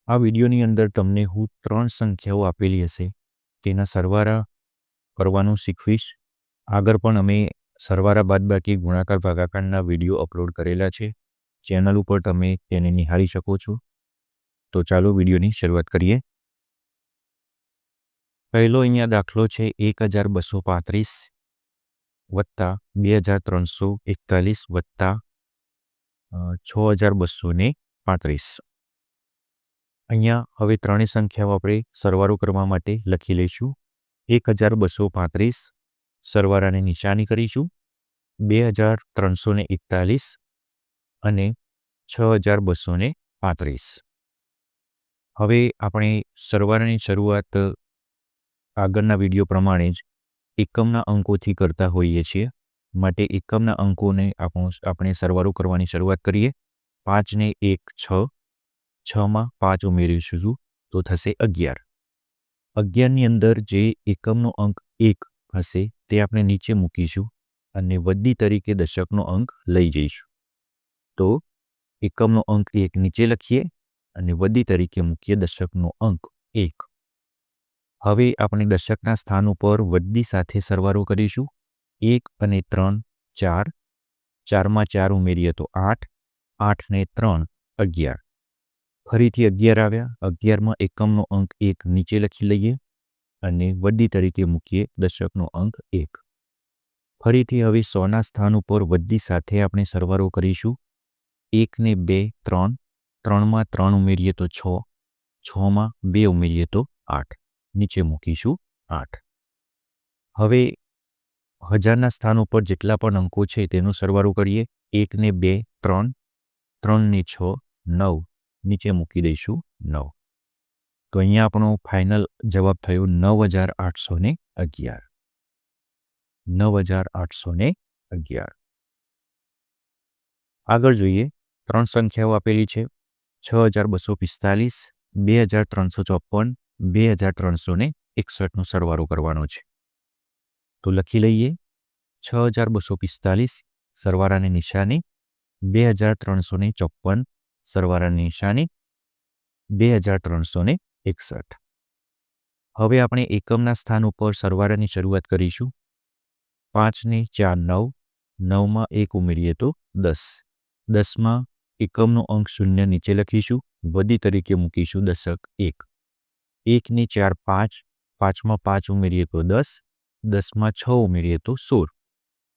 આ વિડીયોની અંદર તમને હું 3 સંખ્યાઓ આપેલી હશે તેના સરવાળા કરવાનું શીખવીશ. આગળ પણ અમે સરવાળા બાદબાકી ગુણાકાર ભાગાકારના વિડીયો અપલોડ કરેલા છે. ચેનલ ઉપર તમે તેને નિહાળી શકો છો. તો ચાલો વિડીયોની શરૂઆત કરીએ. પહેલો અહીંયા દાખલો છે 1235 વત્તા 2341 વત્તા 6235. અહીંયા હવે ત્રણેય સંખ્યાઓ આપણે સરવાળો કરવા માટે લખી લઈશું. 1235 સરવાળાની નિશાની કરીશું. 2341 અને 6235. હવે આપણે સરવાળાની શરૂઆત આગળના વિડીયો પ્રમાણે જ એકમના અંકોથી કરતા હોઈએ છીએ. માટે એકમના અંકોને આપણે સરવાળો કરવાની શરૂઆત કરીએ. 5 ને 1 6, 6 માં 5 ઉમેરીશું તો થશે 11. 11ની અંદર જે એકમનો અંક 1 હશે તે આપણે નીચે મૂકીશું અને વધી તરીકે દશકનો અંક લઈ જઈશું. તો એકમનો અંક 1 નીચે લખીએ અને વધી તરીકે મૂકીએ દશકનો અંક 1. હવે આપણે દશકના સ્થાન ઉપર વધી સાથે સરવાળો કરીશું. 1 અને 3 4, 4 માં 4 ઉમેરીએ તો 8, 8 ને 3 11. ફરીથી 11 આવ્યા. 11માં એકમનો અંક 1 નીચે લખી લઈએ અને વધી તરીકે મૂકીએ દશકનો અંક 1. ફરીથી હવે 100ના સ્થાન ઉપર વધી સાથે આપણે સરવાળો કરીશું. 1 ને 2 3, 3 માં 3 ઉમેરીએ તો 6, 6 માં 2 ઉમેરીએ તો 8. નીચે મૂકીશું 8. હવે 1000ના સ્થાન ઉપર જેટલા પણ અંકો છે તેનો સરવાળો કરીએ. 1 ને 2 3, 3 ને 6 9. નીચે મૂકી દઈશું 9. તો અહીંયા આપણો ફાઇનલ જવાબ થયો 9811. 9811. આગળ જોઈએ. 3 સંખ્યાઓ આપેલી છે. 6245, 2354, 2361નો સરવાળો કરવાનો છે. તો લખી લઈએ. 6245 સરવાળાની નિશાની, 2354 સરવાળાની નિશાની, 2361. હવે આપણે એકમના સ્થાન ઉપર સરવાળાની શરૂઆત કરીશું. 5 ને 4 9, 9માં 1 ઉમેરીએ તો 10. 10માં એકમનો અંક 0 નીચે લખીશું. વધી તરીકે મૂકીશું દશક 1. 1 ને 4 5, 5માં 5 ઉમેરીએ તો 10. 10માં 6 ઉમેરીએ તો 16.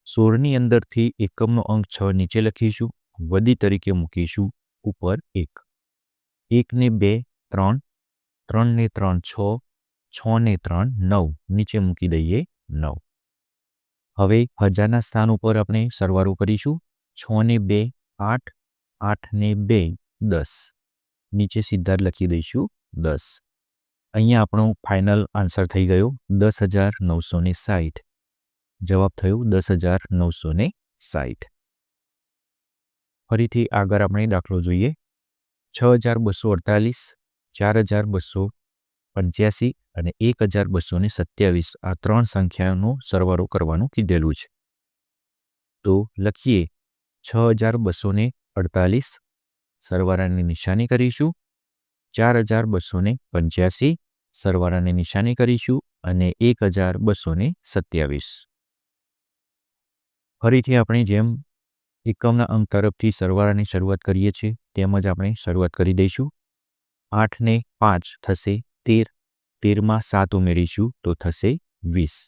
16ની અંદરથી એકમનો અંક 6 નીચે લખીશું. વધી તરીકે મૂકીશું ઉપર 1. 1 ને 2 3, 3 ને 3 6, 6 ને 3 9. નીચે મૂકી દઈએ 9. હવે 1000ના સ્થાન ઉપર આપણે સરવાળો કરીશું. 6 ને 2 8, 8 ને 2 10. નીચે સીધા જ લખી દઈશું 10. અહીંયા આપણો ફાઇનલ આન્સર થઈ ગયો 10960. જવાબ થયો 10960. ફરીથી આગળ આપણે દાખલો જોઈએ. 6248, 4285 અને 1227 આ 3 સંખ્યાનો સરવાળો કરવાનું કીધેલું છે. તો લખીએ 6248 સરવાળાની નિશાની કરીશું. 4285 સરવાળાની નિશાની કરીશું અને 1227. ફરીથી આપણે જેમ એકમના અંક તરફથી સરવાળાની શરૂઆત કરીએ છીએ તેમજ આપણે શરૂઆત કરી દઈશું. 8 ને 5 થશે 13. 13માં 7 ઉમેરીશું તો થશે 20.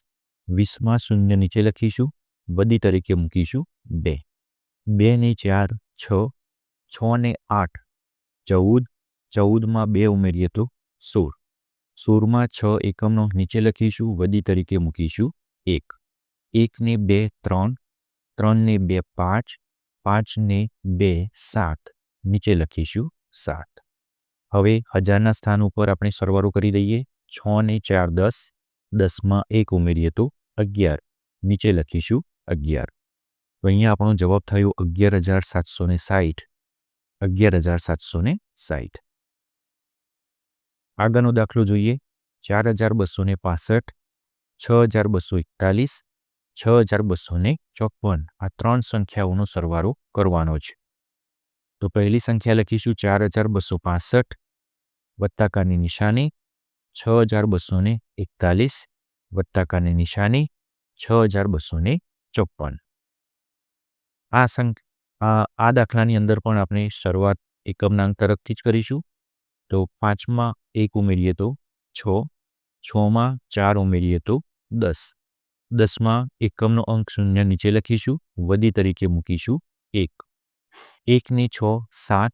20માં 0 નીચે લખીશું. વધી તરીકે મૂકીશું 2. 2 ને 4 6, 6 ને 8 14. 14માં 2 ઉમેરીએ તો 16. 16માં 6 એકમનો નીચે લખીશું. વધી તરીકે મૂકીશું 1. 1 ને 2 3, 3 ને 2 5, 5 ને 2 7. નીચે લખીશું 7. હવે 1000ના સ્થાન ઉપર આપણે સરવાળો કરી દઈએ. 6 ને 4 10, 10માં 1 ઉમેરીએ તો 11. નીચે લખીશું 11. તો અહીંયા આપણો જવાબ થયો 11760. 11760. આગળનો દાખલો જોઈએ. 4265, 6241, 6254 આ 3 સંખ્યાઓનો સરવાળો કરવાનો છે. તો પહેલી સંખ્યા લખીશું 4265. વત્તાકારની નિશાની 6241 વત્તાકારની નિશાની 6254. આ દાખલાની અંદર પણ આપણે શરૂઆત એકમના અંક તરફથી જ કરીશું. તો 5માં 1 ઉમેરીએ તો 6, 6માં 4 ઉમેરીએ તો 10, 10માં એકમનો અંક 0 નીચે લખીશું, વધી તરીકે મૂકીશું 1, 1 ને 6 7,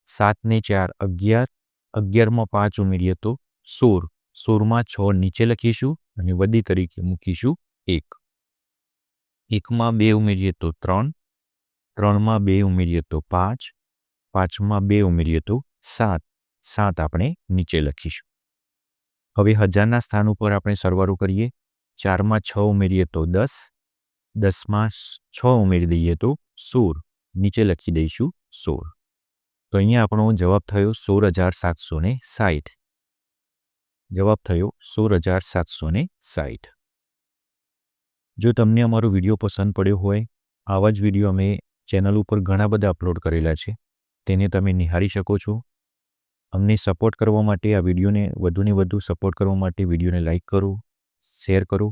7 ને 4 11, 11માં 5 ઉમેરીએ તો 16, 16માં 6 નીચે લખીશું અને વધી તરીકે મૂકીશું 1, 1માં 2 ઉમેરીએ તો 3, 3માં 2 ઉમેરીએ તો 5, 5માં 2 ઉમેરીએ તો 7, 7 આપણે નીચે લખીશું. હવે હજારના સ્થાન ઉપર આપણે સરવાળો કરીએ. 4માં 6 ઉમેરીએ તો 10, 10માં 6 ઉમેરી દઈએ તો 16, નીચે લખી દઈશું 16. તો અહીંયા આપણો જવાબ થયો 16,760. જવાબ થયો 16,760. જો તમને અમારો વિડીયો પસંદ પડ્યો હોય, આવા જ વિડીયો અમે ચેનલ ઉપર ઘણા બધા અપલોડ કરેલા છે, તેને તમે નિહાળી શકો છો. અમને સપોર્ટ કરવા માટે, આ વિડીયોને વધુને વધુ સપોર્ટ કરવા માટે વિડીયોને લાઇક કરો, શેર કરો,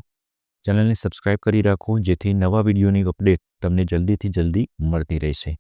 ચેનલને સબસ્ક્રાઈબ કરી રાખો, જેથી નવા વિડીયોની અપડેટ તમને જલ્દીથી જલ્દી મળતી રહેશે.